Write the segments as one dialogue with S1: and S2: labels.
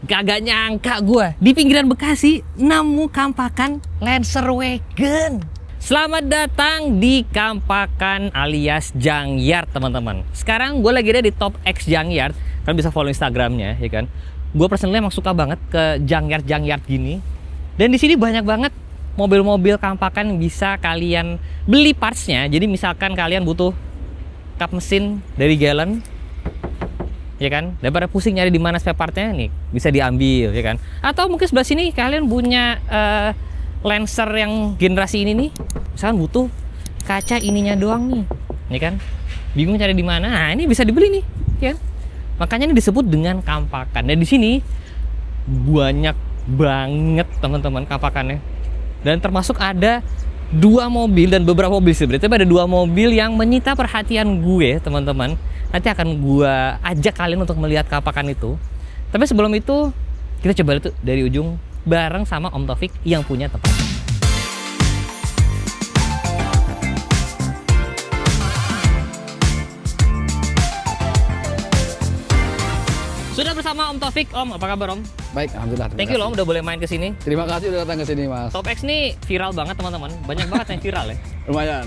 S1: Gak nyangka gue di pinggiran Bekasi nemu kampakan Lancer Wagon. Selamat datang di Kampakan alias Junkyard, teman-teman. Sekarang gue lagi ada di Top X Junkyard. Kalian bisa follow Instagramnya, ya kan? Gue personally emang suka banget ke Junkyard gini. Dan di sini banyak banget mobil-mobil kampakan yang bisa kalian beli partsnya. Jadi misalkan kalian butuh kap mesin dari Gallon, ya kan, daripada pusing nyari di mana spare partnya, nih bisa diambil, ya kan. Atau mungkin sebelah sini kalian punya Lancer yang generasi ini nih, misalkan butuh kaca ininya doang nih, ya kan, bingung cari di mana, nah ini bisa dibeli nih, ya kan? Makanya ini disebut dengan kampakan. Dan di sini banyak banget teman-teman kampakannya, dan termasuk ada 2 mobil dan beberapa mobil sebenarnya. Tapi ada 2 mobil yang menyita perhatian gue, teman-teman. Nanti akan gue ajak kalian untuk melihat kampakan itu. Tapi sebelum itu, kita coba lihat dari ujung bareng sama Om Taufik yang punya tempat. Sudah bersama Om Taufik. Om, apa kabar Om?
S2: Baik, alhamdulillah.
S1: Thank you loh Om udah boleh main ke sini.
S2: Terima kasih udah datang ke sini, Mas.
S1: Top X nih viral banget teman-teman. Banyak banget yang viral ya.
S2: Lumayan.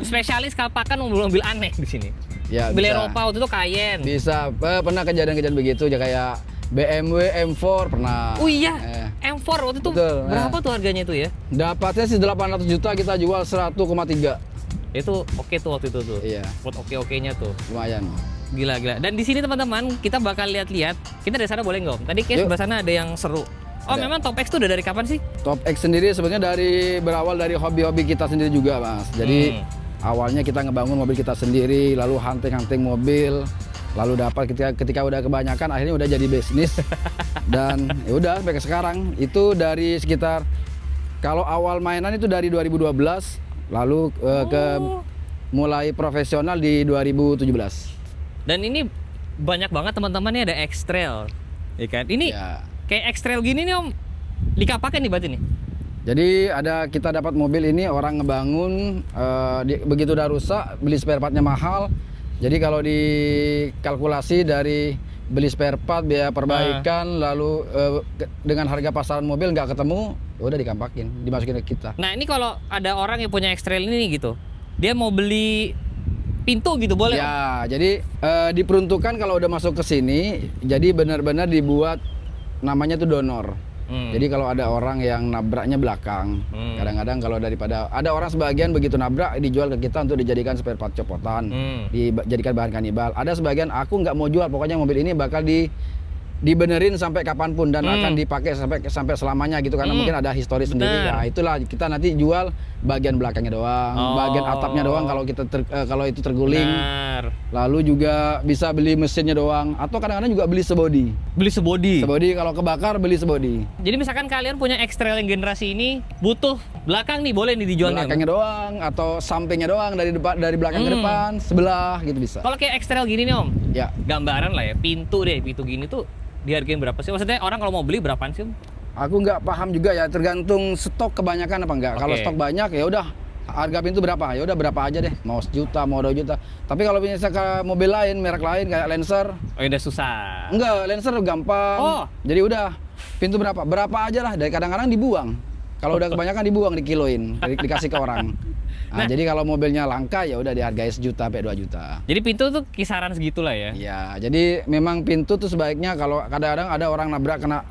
S1: Spesialis kampakan mobil-mobil aneh di sini.
S2: Ya,
S1: Mobil
S2: bisa.
S1: Eropa waktu itu Cayenne.
S2: Bisa. Pernah kejadian-kejadian begitu ya, kayak BMW M4 pernah.
S1: Oh iya, M4 waktu itu
S2: Betul,
S1: berapa tuh harganya itu ya?
S2: Dapatnya sih 800 juta, kita jual 100,3.
S1: Itu oke tuh waktu itu tuh.
S2: Iya.
S1: Buat oke-okenya tuh.
S2: Lumayan.
S1: Gila-gila. Dan di sini teman-teman, kita bakal lihat-lihat. Kita dari sana boleh nggak Om? Tadi kayak
S2: Yuk.
S1: sebelah sana ada yang seru. Oh,
S2: Ada.
S1: memang Top X tuh udah dari kapan sih?
S2: Top X sendiri sebenarnya berawal dari hobi-hobi kita sendiri juga, Mas. Jadi awalnya kita ngebangun mobil kita sendiri, lalu hunting mobil, lalu dapat ketika udah kebanyakan akhirnya udah jadi bisnis. Dan ya udah sampai ke sekarang itu dari sekitar, kalau awal mainan itu dari 2012, lalu ke mulai profesional di 2017.
S1: Dan ini banyak banget teman-teman, ini ada X-Trail. Ya kan? Ini
S2: Ya.
S1: kayak X-Trail gini nih Om. Dikapakan nih berarti nih.
S2: Jadi kita dapat mobil ini, orang ngebangun, begitu udah rusak beli spare partnya mahal. Jadi kalau dikalkulasi dari beli spare part, biaya perbaikan, lalu dengan harga pasaran mobil nggak ketemu, ya udah dikampakin, dimasukin ke kita.
S1: Nah ini kalau ada orang yang punya X-Trail ini gitu, dia mau beli pintu gitu boleh Om?
S2: Ya, jadi diperuntukkan kalau udah masuk ke sini, jadi benar-benar dibuat namanya tuh donor. Jadi kalau ada orang yang nabraknya belakang, kadang-kadang kalau daripada ada orang sebagian begitu nabrak dijual ke kita untuk dijadikan spare part copotan, dijadikan bahan kanibal. Ada sebagian aku nggak mau jual, pokoknya mobil ini bakal dibenerin sampai kapanpun dan akan dipakai sampai selamanya gitu, karena mungkin ada histori sendiri. Ya itulah kita nanti jual bagian belakangnya doang, bagian atapnya doang kalau kita kalau itu terguling.
S1: Benar.
S2: Lalu juga bisa beli mesinnya doang, atau kadang-kadang juga beli sebodi.
S1: Beli sebodi.
S2: Sebodi kalau kebakar beli sebodi.
S1: Jadi misalkan kalian punya X-Trail yang generasi ini, butuh belakang nih, boleh nih dijual nih Om?
S2: Belakangnya doang atau sampingnya doang, dari belakang ke depan, sebelah gitu bisa.
S1: Kalau kayak X-Trail gini nih Om,
S2: Ya,
S1: gambaran lah ya, pintu gini tuh dihargain berapa sih? Maksudnya orang kalau mau beli berapaan sih Om?
S2: aku nggak paham juga ya, tergantung stok kebanyakan apa enggak. Kalau
S1: Oke.
S2: stok banyak ya udah harga pintu berapa? Ya udah berapa aja deh, mau 1 juta, mau 2 juta. Tapi kalau misalnya ke mobil lain, merek lain kayak Lancer,
S1: Oh udah susah.
S2: enggak, Lancer gampang.
S1: Oh.
S2: Jadi udah pintu berapa? Berapa aja lah, dari kadang-kadang dibuang. Kalau udah kebanyakan dibuang, dikiloin, dikasih ke orang. Nah, jadi kalau mobilnya langka ya udah dihargai 1 juta sampai 2 juta.
S1: Jadi pintu tuh kisaran segitulah ya.
S2: Ya, jadi memang pintu tuh sebaiknya kalau kadang-kadang ada orang nabrak kena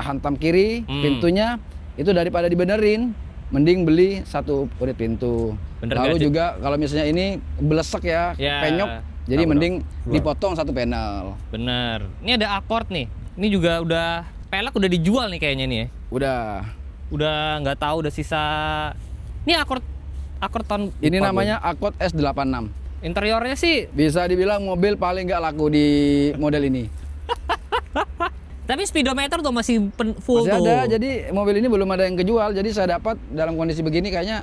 S2: hantam kiri pintunya, itu daripada dibenerin, mending beli 1 unit pintu.
S1: Bener
S2: Lalu
S1: gak, Cik?
S2: juga kalau misalnya ini belesek ya,
S1: Ya,
S2: penyok, jadi
S1: tahu
S2: mending
S1: dong.
S2: dipotong 1 panel.
S1: Bener. Ini ada Accord nih. Ini juga udah pelek udah dijual nih kayaknya nih ya. Udah nggak tahu, udah sisa. Ini Accord tahun
S2: Ini
S1: lupa
S2: namanya Accord S86.
S1: gue. Interiornya sih,
S2: Bisa dibilang mobil paling nggak laku di model ini.
S1: tapi speedometer tuh masih full
S2: Masih
S1: tuh.
S2: ada, jadi mobil ini belum ada yang kejual. Jadi saya dapat dalam kondisi begini kayaknya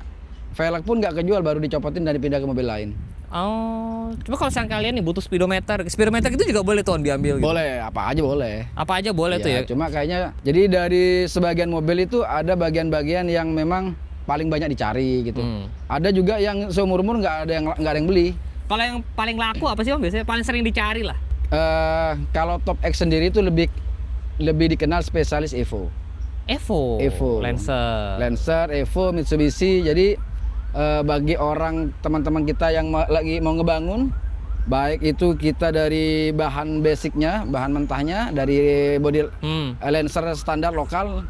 S2: velg pun nggak kejual, baru dicopotin dan dipindah ke mobil lain.
S1: Oh, coba kalau sang kalian nih butuh speedometer itu juga boleh tuh diambil gitu.
S2: Boleh, apa aja boleh.
S1: Apa aja boleh tuh ya.
S2: Cuma kayaknya jadi dari sebagian mobil itu ada bagian-bagian yang memang paling banyak dicari gitu. Ada juga yang seumur-umur nggak ada yang beli.
S1: Kalau yang paling laku apa sih Om biasanya? Paling sering dicari lah.
S2: Kalau Top X sendiri itu lebih lebih dikenal spesialis Evo.
S1: Evo. Lancer, Evo, Mitsubishi. Jadi bagi orang teman-teman kita yang lagi mau ngebangun, baik itu kita dari bahan basicnya, bahan mentahnya dari body Lancer standar lokal,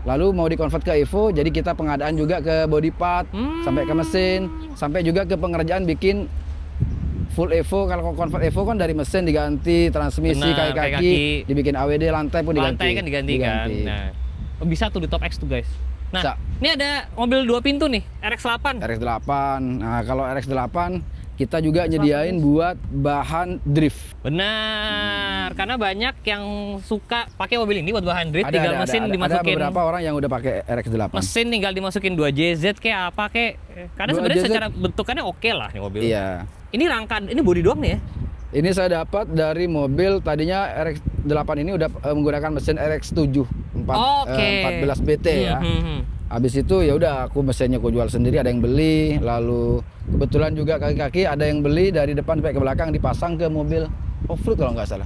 S1: lalu mau dikonvert ke Evo, jadi kita pengadaan juga ke body part, sampai ke mesin, sampai juga ke pengerjaan bikin full Evo. Kalau convert Evo kan dari mesin diganti, transmisi, kaki-kaki, dibikin AWD, lantai pun diganti. Lantai kan diganti. Kan. Nah, bisa tuh di Top X tuh guys. Nah,
S2: bisa.
S1: Ini ada mobil 2 pintu nih, RX-8.
S2: RX-8. Nah, kalau RX-8 kita juga nyediain buat bahan drift.
S1: Benar, karena banyak yang suka pakai mobil ini buat bahan drift, tinggal mesin dimasukin.
S2: Ada beberapa orang yang udah pakai RX-8.
S1: Mesin tinggal dimasukin 2JZ kayak apa kayak. Karena sebenarnya secara bentukannya oke lah nih mobil.
S2: Iya.
S1: Ini rangka, ini bodi doang nih ya?
S2: Ini saya dapat dari mobil tadinya RX-8 ini udah menggunakan mesin RX-7 14 BT ya. Habis itu ya udah aku mesinnya aku jual sendiri, ada yang beli, lalu kebetulan juga kaki-kaki ada yang beli dari depan sampai ke belakang dipasang ke mobil off-road kalau nggak salah.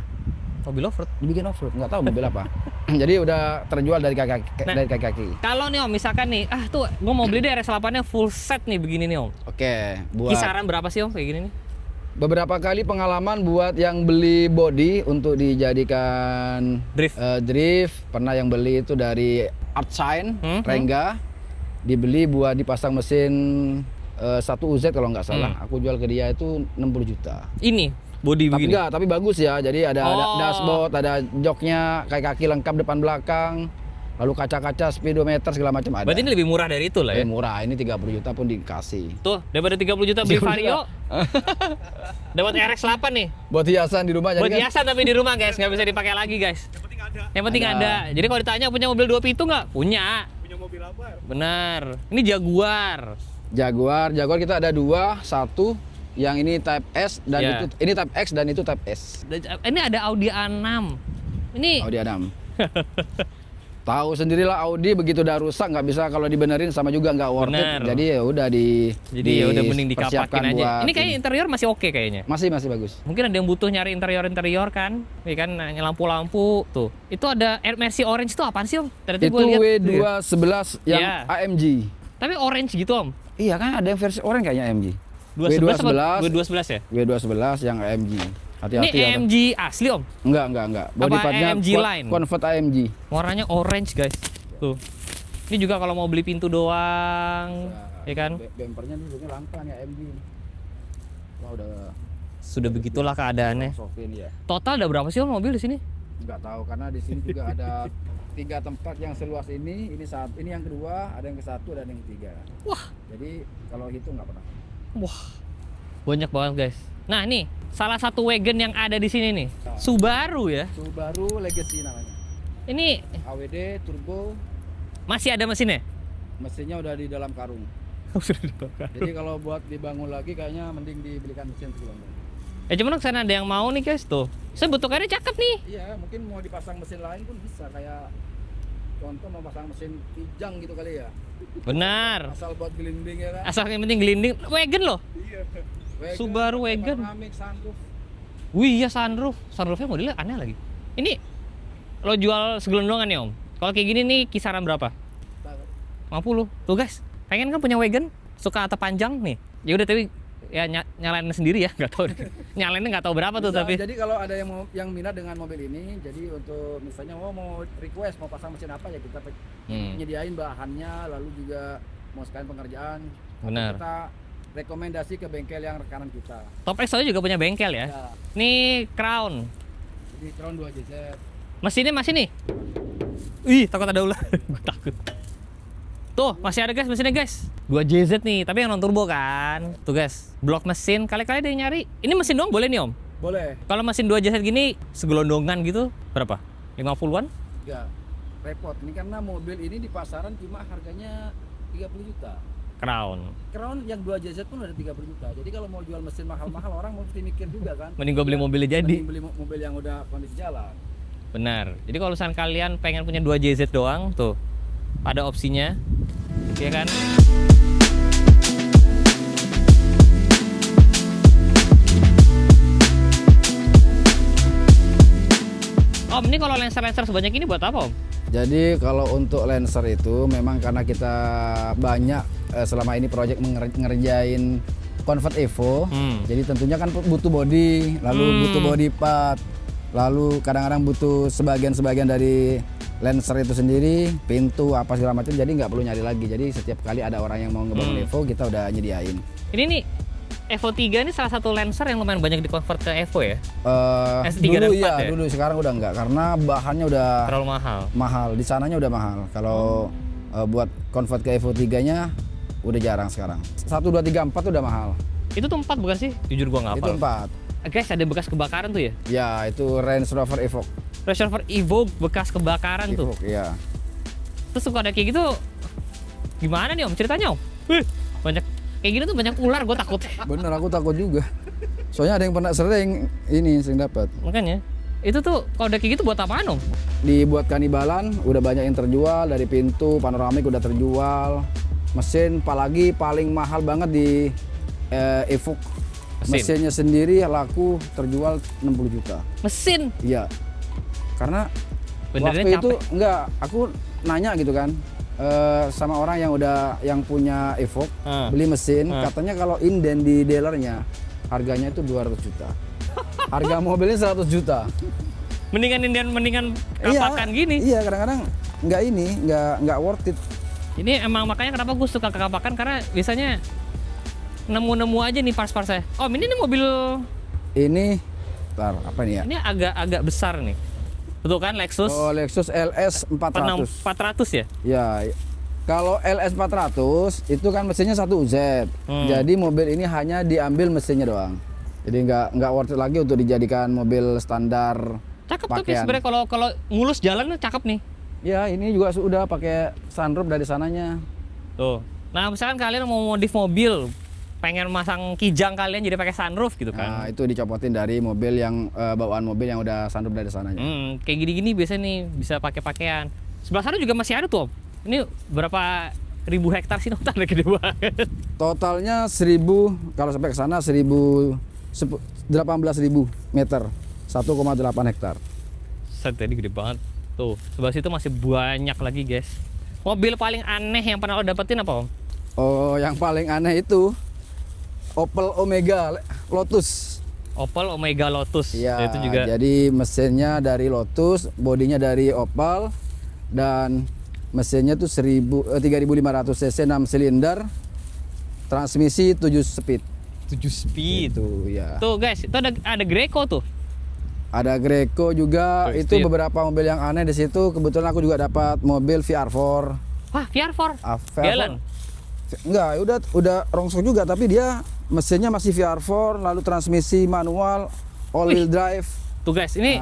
S1: Mobil off-road?
S2: Dibikin off-road, nggak tahu mobil apa. Jadi udah terjual dari kaki-kaki.
S1: Kalau nih Om, misalkan nih, tuh gua mau beli deh RX-8-nya full set nih begini nih Om.
S2: Oke, buat
S1: kisaran berapa sih Om kayak gini nih?
S2: Beberapa kali pengalaman buat yang beli body untuk dijadikan drift. Pernah yang beli itu dari Artshine, Rengga, dibeli buat dipasang mesin 1 UZ kalau nggak salah. Aku jual ke dia itu 60 juta.
S1: Ini body begini?
S2: Tapi bagus ya. Jadi ada dashboard, ada joknya, kaki-kaki lengkap depan belakang. Lalu kaca-kaca, speedometer segala macam ada.
S1: Berarti ini lebih murah dari itu lah ya?
S2: Murah, ini 30 juta pun dikasih.
S1: Tuh, daripada 30 juta beli Vario. Dapat RX-8 nih.
S2: Buat hiasan di rumah.
S1: Buat hiasan tapi di rumah guys, nggak bisa dipakai lagi guys. Yang penting ada. Jadi kalau ditanya punya mobil 2 pintu nggak? Punya. Punya mobil apa? Benar. Ini Jaguar.
S2: Jaguar kita ada 2, 1 yang ini Type S dan ini Type X dan itu Type S.
S1: Ini ada Audi A6. Ini
S2: Audi A6. Tahu sendirilah Audi begitu udah rusak nggak bisa kalau dibenerin sama juga nggak worth it. Jadi ya udah
S1: ya udah mending dikapakin aja. Ini kayak interior masih oke kayaknya.
S2: Masih bagus.
S1: Mungkin ada yang butuh nyari interior kan, ya kan lampu-lampu tuh. Itu ada Mercy Orange itu apaan sih Om? Tadi
S2: itu W211 yang AMG.
S1: Tapi orange gitu Om?
S2: Iya kan ada yang versi orange kayaknya AMG.
S1: W211 ya?
S2: W211 yang AMG. Hati-hati
S1: ini AMG asli Om?
S2: Enggak. Body partnya
S1: AMG line?
S2: Convert AMG.
S1: Warnanya orange guys. Tuh. Ini juga kalau mau beli pintu doang, ya kan?
S2: Bempernya dulunya langka nih AMG. Wah udah.
S1: Sudah begitulah keadaannya. Total ada berapa sih Om mobil di sini?
S2: Enggak tahu karena di sini juga ada 3 tempat yang seluas ini yang kedua, ada yang ke-1, ada yang ketiga. Wah. Jadi kalau hitung nggak pernah.
S1: Wah. Banyak banget guys. Nah nih, salah satu wagon yang ada di sini nih, Subaru ya.
S2: Subaru Legacy namanya.
S1: Ini
S2: AWD turbo.
S1: Masih ada mesinnya?
S2: Mesinnya udah di dalam karung. Jadi kalau buat dibangun lagi kayaknya mending dibelikan mesin sebelumnya.
S1: Cuman kesana ada yang mau nih guys tuh. Saya bentukannya cakep nih.
S2: Iya, mungkin mau dipasang mesin lain pun bisa, kayak contoh mau pasang mesin kijang gitu kali ya.
S1: Benar.
S2: Asal buat gelinding ya kan.
S1: Asal yang penting gelinding. Wagon loh.
S2: Iya.
S1: Subaru wagon.
S2: Panoramic, sunroof.
S1: Wih ya sunroof. Sunroofnya modelnya aneh lagi. Ini lo jual segelondongan ya Om? Kalau kayak gini nih kisaran berapa? 50. Tuh guys, pengen kan punya wagon? Suka atap panjang nih. Ya udah tapi ya nyalain sendiri ya, nggak tahu. Nyalainnya nggak tahu berapa tuh tapi.
S2: Jadi kalau ada yang minat dengan mobil ini, jadi untuk misalnya mau request mau pasang mesin apa ya kita nyediain bahannya, lalu juga mau sekalian pengerjaan.
S1: Benar.
S2: Kita rekomendasi ke bengkel yang rekanan kita.
S1: Top X juga punya bengkel ya. Ini Crown.
S2: Jadi Crown 2JZ.
S1: Mesinnya masih nih. Ih, takut ada ular. Gue takut. Tuh, masih ada guys mesinnya guys. 2JZ nih, tapi yang non turbo kan. Tuh guys, blok mesin. Kali-kali ada yang nyari. Ini mesin doang boleh nih Om?
S2: Boleh.
S1: Kalau mesin 2JZ gini segelondongan gitu berapa? 50-an?
S2: Enggak. Repot. Ini karena mobil ini di pasaran cuma harganya 30 juta.
S1: Crown
S2: yang 2JZ pun udah 30 juta. Jadi kalau mau jual mesin mahal-mahal orang mesti mikir juga kan.
S1: Mending gue beli mobilnya jadi.
S2: Mending beli mobil yang udah kondisi jalan.
S1: Benar. Jadi kalau misalnya kalian pengen punya 2JZ doang, tuh ada opsinya, ya kan? Om, ini kalau Lancer sebanyak ini buat apa, Om?
S2: Jadi kalau untuk Lancer itu memang karena kita banyak selama ini proyek ngerjain Convert Evo, jadi tentunya kan butuh body, lalu butuh body part, lalu kadang-kadang butuh sebagian dari Lancer itu sendiri, pintu apa segala macam, jadi nggak perlu nyari lagi. Jadi setiap kali ada orang yang mau ngebangun Evo, kita udah nyediain.
S1: Ini nih Evo 3 ini salah satu Lancer yang lumayan banyak di-convert ke Evo ya? S3
S2: dulu
S1: dan 4
S2: iya,
S1: ya?
S2: dulu sekarang udah enggak karena bahannya udah
S1: Terlalu mahal.
S2: mahal, di sananya udah mahal. Kalau buat convert ke Evo 3-nya udah jarang sekarang. 1 2 3 4 udah mahal.
S1: Itu tuh 4 bukan sih? Jujur gua nggak
S2: Itu
S1: hafal.
S2: 4.
S1: Guys, ada bekas kebakaran tuh ya?
S2: Ya, itu Range Rover Evoque.
S1: Range Rover Evoque bekas kebakaran tuh.
S2: Evoque, iya.
S1: Terus suka ada kayak gitu, gimana nih Om ceritanya Om? Banyak kayak gini tuh banyak ular, gue takut.
S2: Bener, aku takut juga. Soalnya ada yang pernah sering dapat.
S1: Makanya itu tuh kalau udah kayak gitu buat apaan Om?
S2: Dibuat kanibalan, udah banyak yang terjual, dari pintu, panoramik udah terjual. Mesin apalagi paling mahal banget di Evoque. Mesinnya sendiri laku terjual 60 juta.
S1: Mesin?
S2: Iya. Karena
S1: benernya
S2: waktu
S1: capek.
S2: itu enggak, aku nanya gitu kan sama orang yang punya Evoque, beli mesin, katanya kalau inden di dealernya harganya itu 200 juta. Harga mobilnya 100 juta.
S1: Mendingan kapakan gini.
S2: Iya, kadang-kadang nggak worth it.
S1: Ini emang makanya kenapa gue suka ke kapakan, karena biasanya nemu-nemu aja nih parts-partsnya. Om, ini nih mobil.
S2: Ini, bentar, apa nih ya?
S1: Ini agak besar nih. Betul kan, Lexus?
S2: Oh, Lexus LS 400.
S1: 400 ya?
S2: Ya, kalau LS 400 itu kan mesinnya 1Z. Jadi mobil ini hanya diambil mesinnya doang. Jadi nggak worth it lagi untuk dijadikan mobil standar.
S1: Cakep
S2: pakaian.
S1: tapi sebenarnya kalau mulus jalan cakep nih.
S2: Ya, ini juga sudah pakai sunroof dari sananya.
S1: Tuh. Nah, misalkan kalian mau modif mobil, pengen masang kijang kalian jadi pakai sunroof gitu kan.
S2: Nah, itu dicopotin dari mobil yang bawaan mobil yang udah sunroof dari sananya.
S1: Kayak gini-gini biasanya nih bisa pakai pakaian. Sebelah sana juga masih ada tuh, Om. Ini berapa ribu hektar sih, total gede banget.
S2: Totalnya 1000, kalau sampai ke sana 18.000 meter. 1,8 hektar.
S1: Set, tadi gede banget. Tuh, sebelah situ masih banyak lagi, guys. Mobil paling aneh yang pernah lo dapetin apa, Om?
S2: Oh, yang paling aneh itu Opel Omega Lotus.
S1: Opel Omega Lotus.
S2: Iya,
S1: Itu juga.
S2: jadi mesinnya dari Lotus, bodinya dari Opel, dan mesinnya tuh 3.500 cc 6 silinder, transmisi 7 speed.
S1: 7 speed.
S2: Itu ya.
S1: Tuh, guys, itu ada Greco tuh.
S2: Ada Greco juga.
S1: Oh,
S2: itu
S1: ya.
S2: beberapa mobil yang aneh di situ. Kebetulan aku juga dapat mobil VR4.
S1: Wah, VR4. Jalan.
S2: Enggak, udah rongsok juga, tapi dia mesinnya masih VR4, lalu transmisi manual, all wheel drive.
S1: Tuh guys, ini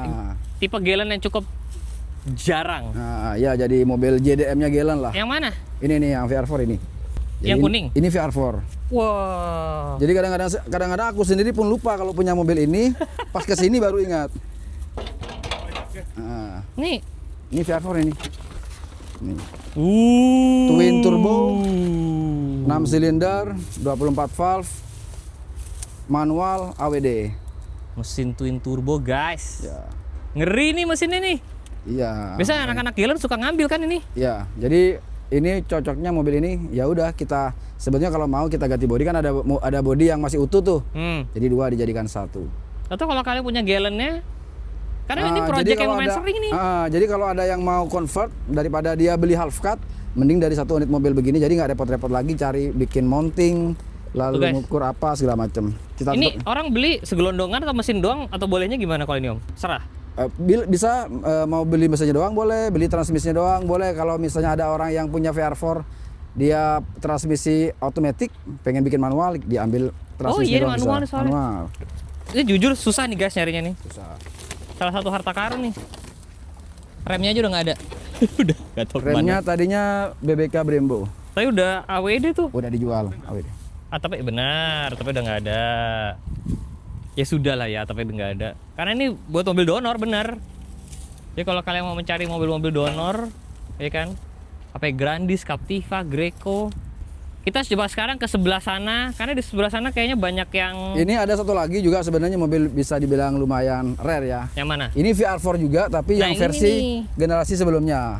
S1: tipe Galen yang cukup jarang.
S2: Nah, ya jadi mobil JDM-nya Galen lah.
S1: Yang mana?
S2: Ini nih yang VR4 ini. Jadi
S1: Yang kuning?
S2: Ini VR4.
S1: Wow.
S2: Jadi kadang-kadang aku sendiri pun lupa kalau punya mobil ini, pas kesini baru ingat. Nah,
S1: Nih.
S2: ini VR4 ini. Nih.
S1: Twin
S2: turbo, 6 silinder, 24 valve, manual AWD.
S1: Mesin twin turbo, guys.
S2: Ya.
S1: Ngeri nih mesinnya nih.
S2: Iya.
S1: Biasanya anak-anak Galen suka ngambil kan ini.
S2: Ya, jadi ini cocoknya mobil ini. Ya udah, kita sebetulnya kalau mau kita ganti bodi, kan ada bodi yang masih utuh tuh. Jadi 2 dijadikan 1.
S1: Atau kalau kalian punya Galennya, karena ini project yang lumayan sering nih.
S2: Jadi kalau ada yang mau convert, daripada dia beli half cut, mending dari 1 unit mobil begini, jadi nggak repot-repot lagi cari bikin mounting, lalu ngukur apa segala macam.
S1: Ini orang beli segelondongan atau mesin doang, atau bolehnya gimana kalau ini Om? Serah.
S2: Bisa mau beli mesinnya doang boleh, beli transmisinya doang boleh. Kalau misalnya ada orang yang punya VR4, dia transmisi otomatis, pengen bikin manual, diambil transmisi doang.
S1: Manual soalnya.
S2: Manual.
S1: Ini jujur susah nih guys nyarinya nih.
S2: Susah.
S1: Salah satu harta karun nih. Remnya aja udah nggak ada. Udah nggak tahu
S2: Remnya
S1: kemana.
S2: tadinya BBK Brembo.
S1: Tapi udah AWD tuh.
S2: Udah dijual AWD.
S1: Tapi benar, tapi udah nggak ada. Ya sudah lah ya, tapi udah nggak ada. Karena ini buat mobil donor, benar. Jadi kalau kalian mau mencari mobil-mobil donor, ya kan? Apa ya, Grandis, Captiva, Greco, Kita coba sekarang ke sebelah sana, karena di sebelah sana kayaknya banyak yang...
S2: Ini ada satu lagi juga sebenarnya mobil bisa dibilang lumayan rare ya.
S1: Yang mana?
S2: Ini VR4 juga, tapi
S1: Nah,
S2: yang
S1: ini
S2: versi
S1: nih.
S2: generasi sebelumnya.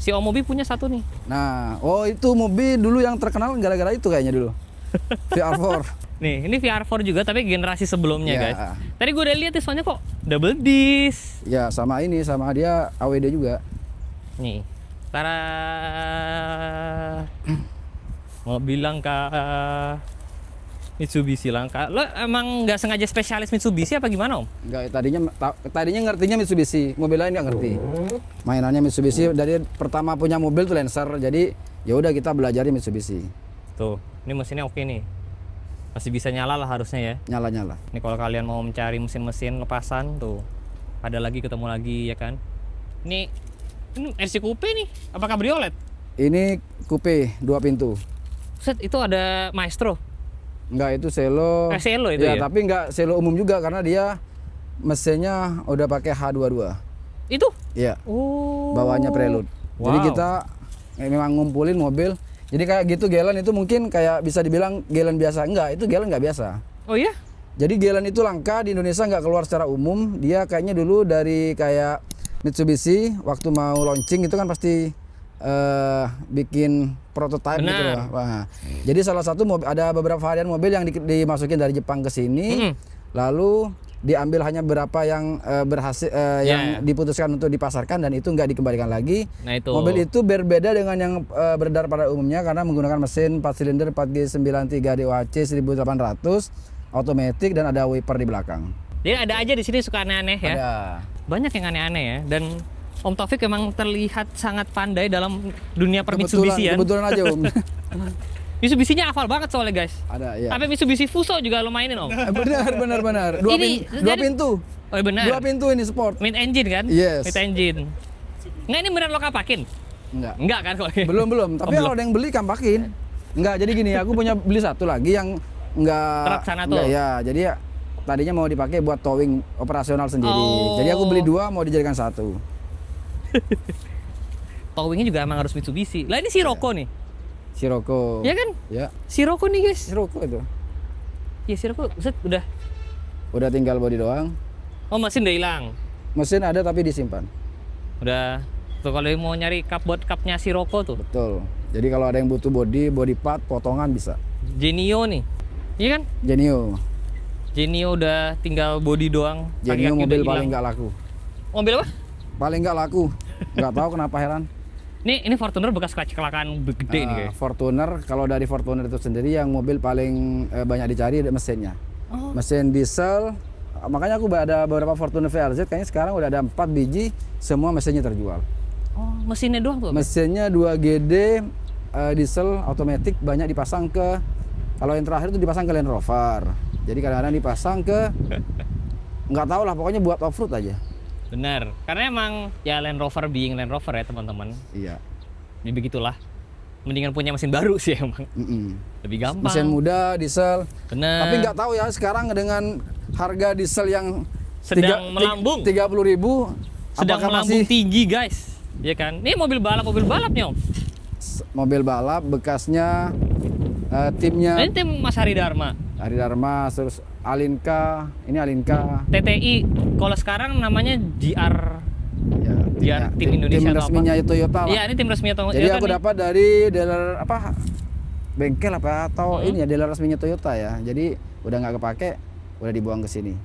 S1: Si Om Mobi punya satu nih.
S2: Nah, oh itu mobil dulu yang terkenal gara-gara itu kayaknya dulu. VR4.
S1: Nih, ini VR4 juga tapi generasi sebelumnya
S2: Ya.
S1: guys. Tadi gue udah lihat soalnya kok double disc.
S2: Ya, sama ini, sama dia AWD juga.
S1: Nih, Tara mobil langka Mitsubishi langka. Lo emang nggak sengaja spesialis Mitsubishi apa gimana Om?
S2: Enggak, tadinya ngertinya Mitsubishi, mobil lain nggak ngerti. Mainannya Mitsubishi dari pertama punya mobil tuh Lancer, jadi ya udah kita belajar Mitsubishi.
S1: Tuh, ini mesinnya oke nih. Masih bisa nyala lah harusnya ya.
S2: Nyala-nyala.
S1: Ini kalau kalian mau mencari mesin-mesin lepasan tuh, ada lagi ketemu lagi ya kan. Ini RC Coupe nih, apa kabriolet?
S2: Ini coupe 2 pintu.
S1: Set, itu ada Maestro.
S2: Enggak, itu selo.
S1: Selo itu ya?
S2: Tapi enggak selo umum juga karena dia mesinnya udah pakai H22.
S1: Itu?
S2: Iya.
S1: Oh.
S2: Bawahnya prelude. Jadi
S1: Wow.
S2: kita memang ngumpulin mobil. Jadi kayak gitu Gelan itu mungkin kayak bisa dibilang Gelan biasa. Enggak, itu Gelan nggak biasa.
S1: Oh iya?
S2: Jadi Gelan itu langka di Indonesia, nggak keluar secara umum. Dia kayaknya dulu dari kayak Mitsubishi waktu mau launching itu kan pasti bikin prototype gitu
S1: Benar.
S2: loh. Wah. Jadi salah satu mobil, ada beberapa varian mobil yang dimasukin dari Jepang ke sini, lalu diambil hanya berapa yang berhasil yang diputuskan untuk dipasarkan dan itu nggak dikembalikan lagi.
S1: Nah itu.
S2: Mobil itu berbeda dengan yang beredar pada umumnya karena menggunakan mesin 4 silinder 4G93 DOHC 1800 otomatis dan ada wiper di belakang.
S1: Jadi ada aja di sini suka aneh-aneh ya.
S2: Ada.
S1: Banyak yang aneh-aneh ya. Dan Om Taufik memang terlihat sangat pandai dalam dunia
S2: Kebetulan,
S1: permitsubishian.
S2: kebetulan aja Om.
S1: Mitsubishi-nya hafal banget soalnya guys.
S2: Ada ya.
S1: Sampai Mitsubishi Fuso juga lo mainin Om.
S2: Benar.
S1: Ini
S2: Dua
S1: jadi-
S2: pintu.
S1: Oh iya benar.
S2: 2 pintu ini sport.
S1: Mid engine kan?
S2: Yes.
S1: Mid engine. Nggak, ini beneran lo kapakin?
S2: Enggak.
S1: Enggak kan kalau ini?
S2: Belum. Tapi
S1: belum.
S2: kalau ada yang beli kampakin. Enggak, jadi gini, aku punya beli satu lagi yang enggak.
S1: Truk sana
S2: enggak,
S1: tuh.
S2: ya, jadi ya tadinya mau dipakai buat towing operasional sendiri.
S1: Oh.
S2: Jadi aku beli 2 mau dijadikan 1.
S1: Towingnya juga emang harus Mitsubishi. Lah ini Sirocco nih.
S2: Sirocco.
S1: Ya kan?
S2: Ya,
S1: Sirocco nih guys.
S2: Sirocco itu.
S1: Ya Sirocco, set udah.
S2: Udah tinggal body doang.
S1: Oh mesin udah hilang.
S2: Mesin ada tapi disimpan.
S1: Udah. Tuh kalau mau nyari cupnya Sirocco tuh.
S2: Betul. Jadi kalau ada yang butuh body part, potongan bisa.
S1: Genio nih. Iya kan?
S2: Genio.
S1: Genio udah tinggal body doang.
S2: Genio
S1: kaki-kaki
S2: mobil
S1: udah
S2: paling
S1: hilang.
S2: nggak laku.
S1: Mobil apa?
S2: Paling nggak laku. Nggak tahu kenapa heran.
S1: Ini Fortuner bekas kecelakaan gede nih guys.
S2: Fortuner, kalau dari Fortuner itu sendiri yang mobil paling banyak dicari ada mesinnya.
S1: Oh.
S2: Mesin diesel, makanya aku ada beberapa Fortuner VRZ, kayaknya sekarang udah ada 4 biji, semua mesinnya terjual.
S1: Oh, mesinnya doang tuh.
S2: Mesinnya 2GD, diesel, otomatis banyak dipasang ke, kalau yang terakhir itu dipasang ke Land Rover. Jadi kadang-kadang dipasang ke, nggak tahu lah, pokoknya buat off-road aja.
S1: Bener, karena emang ya Land Rover being Land Rover ya teman-teman.
S2: Iya.
S1: Jadi begitulah. Mendingan punya mesin baru sih emang. Lebih gampang.
S2: Mesin muda, diesel.
S1: Bener.
S2: Tapi nggak tahu ya sekarang dengan harga diesel yang
S1: Sedang melambung.
S2: 30.000
S1: Sedang
S2: apakah
S1: melambung
S2: masih
S1: tinggi guys. Ya kan? Ini mobil balap nih Om.
S2: mobil balap bekasnya timnya
S1: Ini tim Mas Hari Dharma.
S2: Hari Dharma, terus Alinka, ini Alinka.
S1: TTI. Kalau sekarang namanya GR.
S2: Ya,
S1: tim Indonesia atau
S2: resminya Toyota lah.
S1: Iya, ini tim resmi Toyota.
S2: Jadi aku
S1: nih.
S2: dapat dari dealer apa bengkel apa atau ini ya dealer resminya Toyota ya. Jadi udah nggak kepake, udah dibuang ke sini.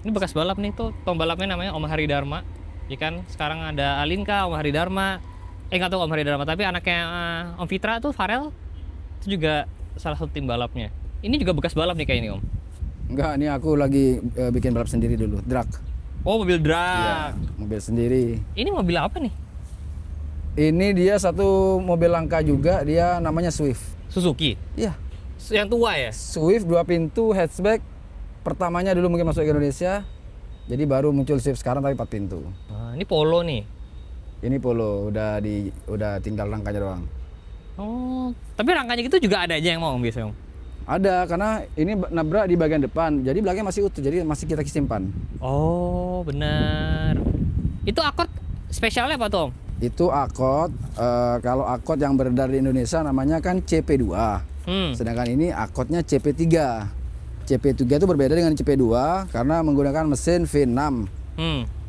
S1: Ini bekas balap nih tuh. Tom balapnya namanya Om Hari Dharma. Ya kan? Sekarang ada Alinka, Om Hari Dharma. Nggak tahu Om Hari Dharma, tapi anaknya Om Fitra tuh Farel. Itu juga salah satu tim balapnya. Ini juga bekas balap nih kayak ini Om.
S2: Enggak, ini aku lagi bikin balap sendiri dulu, drag.
S1: Oh, mobil drag.
S2: Iya, mobil sendiri.
S1: Ini mobil apa nih?
S2: Ini dia satu mobil langka juga, dia namanya Swift.
S1: Suzuki.
S2: Iya,
S1: Yang tua ya?
S2: Swift 2 pintu hatchback. Pertamanya dulu mungkin masuk ke Indonesia. Jadi baru muncul Swift sekarang tapi 4 pintu.
S1: Nah, ini Polo nih.
S2: Ini Polo udah tinggal rangkanya doang.
S1: Oh, tapi rangkanya gitu juga ada aja yang mau biasanya Om.
S2: Ada karena ini nabrak di bagian depan. Jadi belakangnya masih utuh. Jadi masih kita simpan.
S1: Oh, benar. Itu Accord spesialnya apa tuh Om?
S2: Itu Accord. Kalau Accord yang beredar di Indonesia namanya kan CP2. Sedangkan ini Accord-nya CP3. CP3 itu berbeda dengan CP2 karena menggunakan mesin V6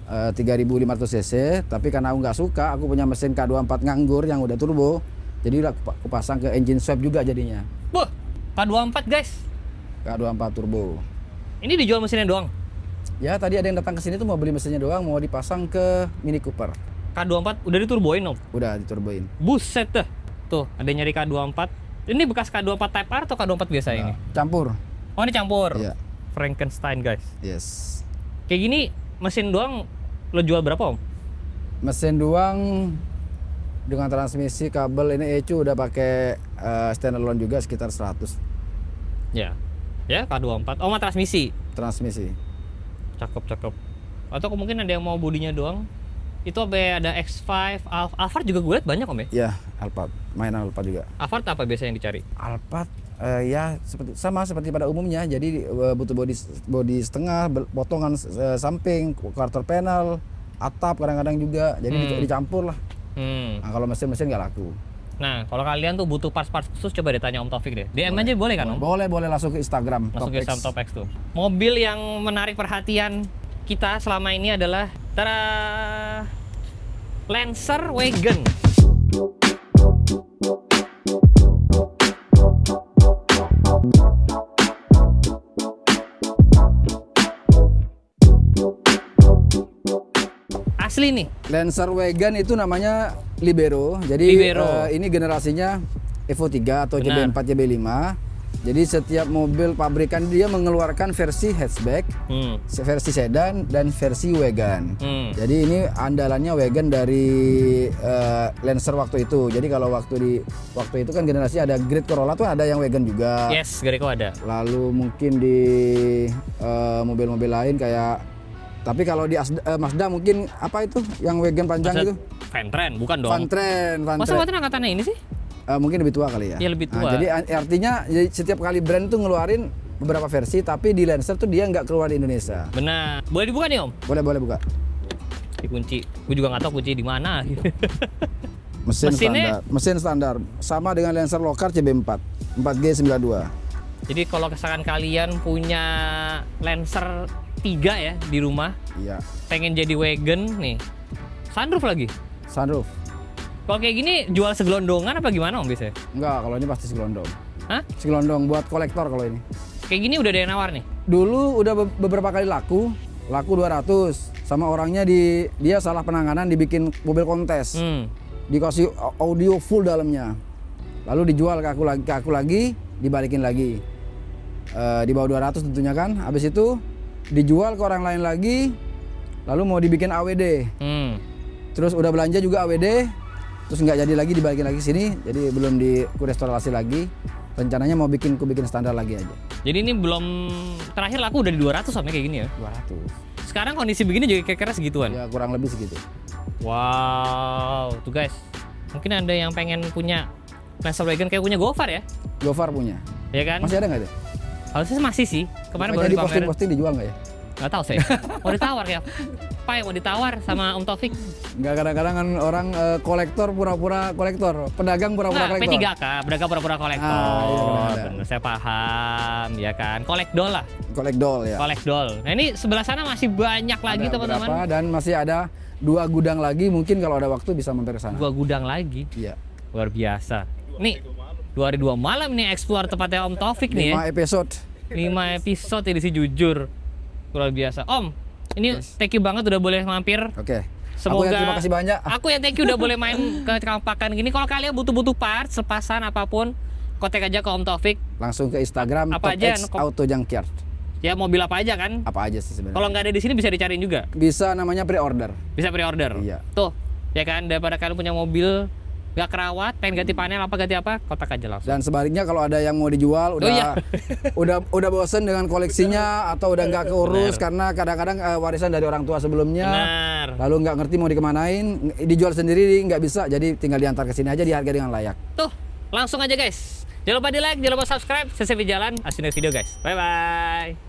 S2: 3500 cc. Tapi karena aku nggak suka, aku punya mesin K24 nganggur yang udah turbo, jadi udah aku pasang ke engine swap juga jadinya.
S1: Wah, K24 guys.
S2: K24 turbo.
S1: Ini dijual mesinnya doang?
S2: Ya tadi ada yang datang ke sini tuh mau beli mesinnya doang, mau dipasang ke Mini Cooper.
S1: K24 udah diturboin Om?
S2: Udah diturboin.
S1: Buset dah. Tuh, ada yang nyari K24. Ini bekas K24 Type R atau K24 biasa ini?
S2: Campur.
S1: Oh, ini campur.
S2: Iya.
S1: Frankenstein guys.
S2: Yes.
S1: Kayak gini mesin doang lo jual berapa Om?
S2: Mesin doang dengan transmisi kabel ini ECU udah pakai standalone juga sekitar 100.
S1: Ya. Ya, K24. Oh, sama transmisi.
S2: Transmisi.
S1: Cakep. Atau mungkin ada yang mau bodinya doang? Itu ada X5, Alphard juga gue liat banyak Om ya?
S2: Ya, Alphard. Mainan Alphard juga.
S1: Alphard apa biasanya yang dicari?
S2: Alphard ya seperti pada umumnya. Jadi butuh bodi setengah, potongan samping, quarter panel, atap kadang-kadang juga. Jadi dicampur lah. Nah, kalau mesin-mesin nggak laku.
S1: Nah, kalau kalian tuh butuh parts-parts khusus, coba deh tanya Om Taufik deh. DM aja boleh kan Om?
S2: Boleh langsung ke Instagram.
S1: Masuk ke Instagram Top X tuh. Mobil yang menarik perhatian kita selama ini adalah Lancer Wagon. Asli nih.
S2: Lancer Wagon itu namanya Libero. Jadi
S1: Libero.
S2: Ini generasinya Evo 3 atau CB4 CB5. Jadi setiap mobil pabrikan dia mengeluarkan versi hatchback, versi sedan dan versi wagon. Jadi ini andalannya wagon dari Lancer waktu itu. Jadi kalau waktu itu kan generasi ada Great Corolla tuh ada yang wagon juga.
S1: Yes, Greco ada.
S2: Lalu mungkin di mobil-mobil lain kayak, tapi kalau di Mazda mungkin apa itu yang wagon panjang itu?
S1: Ventren, bukan dong.
S2: Vantren.
S1: Masa Vantren angkatannya ini sih?
S2: Mungkin lebih tua kali ya.
S1: Iya, lebih tua.
S2: Nah, jadi artinya setiap kali brand itu ngeluarin beberapa versi, tapi di Lancer tuh dia nggak keluar di Indonesia.
S1: Benar. Boleh dibuka nih Om?
S2: Boleh buka.
S1: Dikunci. Gue juga nggak tahu kunci di mana.
S2: Mesin standar. Sama dengan Lancer Lokar CB4 4G92.
S1: Jadi kalau misalkan kalian punya Lancer 3 ya di rumah,
S2: iya,
S1: pengen jadi wagon nih, sunroof lagi.
S2: Sunroof.
S1: Kalau kayak gini jual segelondongan apa gimana Om biasanya?
S2: Enggak, kalau ini pasti segelondong.
S1: Hah?
S2: Segelondong buat kolektor kalau ini.
S1: Kayak gini udah ada yang nawar nih?
S2: Dulu udah beberapa kali laku 200 sama orangnya dia salah penanganan dibikin mobil kontes. Dikasih audio full dalamnya. Lalu dijual ke aku lagi, dibalikin lagi. Di bawah 200 tentunya kan. Habis itu dijual ke orang lain lagi, lalu mau dibikin AWD. Terus udah belanja juga AWD, terus nggak jadi lagi, dibalikin lagi sini, jadi belum kurestorasi lagi. Rencananya mau bikin standar lagi aja.
S1: Jadi ini belum, terakhir laku udah di 200 sampai kayak gini ya?
S2: 200.
S1: Sekarang kondisi begini juga kira-kira segituan?
S2: Ya kurang lebih segitu.
S1: Wow, tuh guys, mungkin ada yang pengen punya Lancer Wagon kayak punya Gofar ya?
S2: Gofar punya.
S1: Ya kan?
S2: Masih ada nggak deh?
S1: Harusnya masih sih. Kemarin baru
S2: di
S1: dipamerin.
S2: posting dijual nggak ya?
S1: Nggak tahu saya. Mau ditawar ya? Apa yang mau ditawar sama Om Taufik?
S2: Nggak, kadang-kadang kan orang kolektor pura-pura kolektor, pedagang pura-pura kolektor.
S1: P3K, pedagang pura-pura kolektor.
S2: Iya,
S1: bener, saya paham, ya kan. Kolekdol lah.
S2: Kolekdol ya.
S1: Kolekdol. Nah ini sebelah sana masih banyak lagi
S2: Ada
S1: teman-teman.
S2: berapa, dan masih ada 2 gudang lagi, mungkin kalau ada waktu bisa mampir ke sana.
S1: 2 gudang lagi.
S2: Iya.
S1: Luar biasa. Nih, 2 hari 2 malam nih explore tempatnya Om Taufik nih ya.
S2: 5 episode.
S1: 5 episode edisi jujur. Luar biasa. Om, ini thank you banget udah boleh mampir.
S2: Oke.
S1: Semoga
S2: Aku yang terima kasih banyak.
S1: Aku yang thank you udah boleh main ke Kampakan gini. Kalau kalian butuh parts, sepasan apapun, kontak aja ke Om Taufik.
S2: Langsung ke Instagram
S1: Apa aja,
S2: Auto Junkyard.
S1: Ya mobil apa aja kan?
S2: Apa aja sih sebenarnya.
S1: Kalau nggak ada di sini bisa dicariin juga.
S2: Bisa, namanya pre-order.
S1: Bisa pre-order.
S2: Iya.
S1: Tuh, ya kan, daripada kalian punya mobil nggak kerawat, pengen ganti panel apa ganti apa, kontak aja langsung.
S2: Dan sebaliknya kalau ada yang mau dijual udah bosen dengan koleksinya atau udah nggak keurus karena kadang-kadang warisan dari orang tua sebelumnya.
S1: Benar.
S2: Lalu nggak ngerti mau dikemanain, dijual sendiri nggak bisa, jadi tinggal diantar ke sini aja, dihargai dengan layak.
S1: Tuh, langsung aja guys. Jangan lupa di like, jangan lupa subscribe. Saya Jalan, see you next video guys. Bye bye.